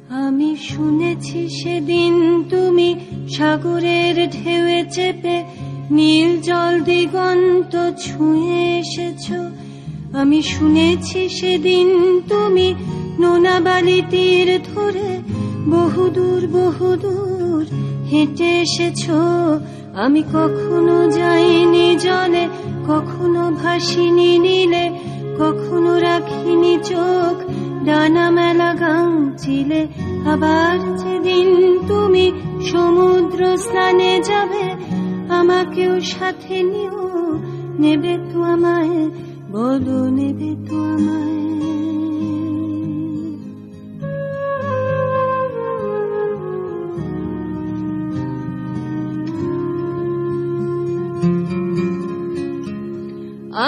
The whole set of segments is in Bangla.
আমি শুনেছি সেদিন তুমি সাগরের ঢেউয়ে চেপে নীল জল দিগন্ত ছুঁয়ে এসেছ। আমি শুনেছি সেদিন তুমি নোনা বালি তীর ধরে বহুদূর বহুদূর হেঁটে এসেছ। আমি কখনো যাইনি জলে, কখনো ভাসিনি নীলে, কখনো রাখিনি চোখ ডানা মেলা গাংচিলে। আবার যেদিন তুমি সমুদ্র স্নানে যাবে, আমাকেও সাথে নিও, নেবে তো আমায়, বলো নেবে তো আমায়।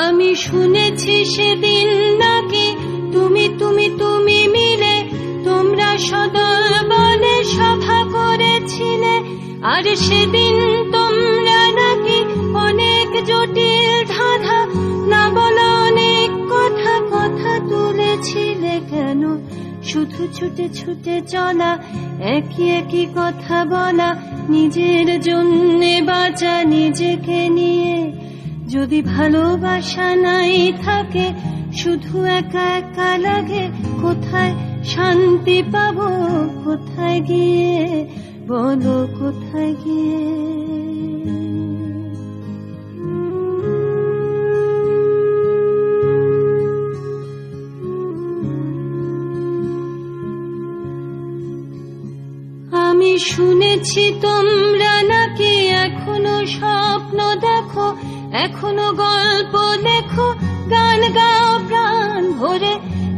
আমি শুনেছি সেদিন নাকি তুমি তুমি তুমি মিলে তোমরা সদল বলে সভা করেছিলে। আর সেদিন তোমরা নাকি অনেক জটিল ধাঁধা না বলা অনেক কথা কথা তুলেছিলে। কেন শুধু ছুটে ছুটে চলা, একই একই কথা বলা, নিজের জন্যে বাঁচা নিজেকে নিয়ে। যদি ভালোবাসা নাই থাকে, শুধু একা একা লাগে, কোথায় শান্তি পাবো, কোথায় গিয়ে, বলো কোথায় গিয়ে। আমি শুনেছি তোমরা নাকি এখনো স্বপ্ন দেখো, এখনো গল্প লেখো, গান গাও প্রাণ ভরে,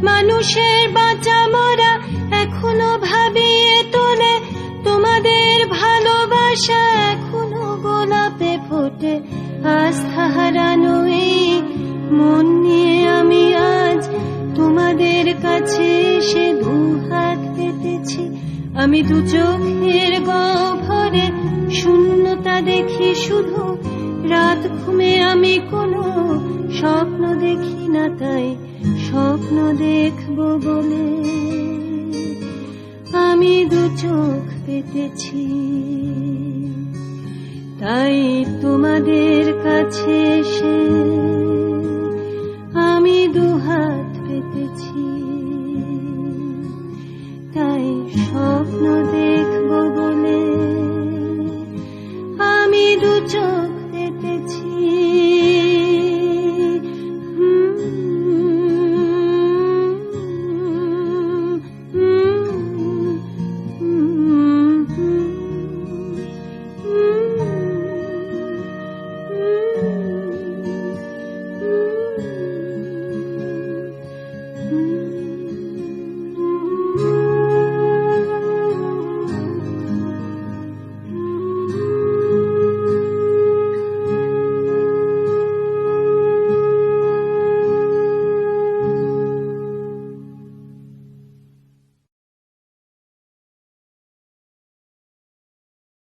মানুষের বাঁচা মরা এখনো ভাবিয়ে তোলে। তোমাদের ভালোবাসা এখনো গোলাপে ফোটে। আস্থা হারানো এই মন নিয়ে আমি আজ তোমাদের কাছে এসে দুহাত পেতেছি। আমি দু চোখের গহ্বরে শূন্যতা দেখি শুধু, রাত ঘুমে আমি কোনো স্বপ্ন দেখি না, তাই স্বপ্ন দেখবো বলে আমি দু চোখ পেতেছি। তাই তোমাদের কাছে এসে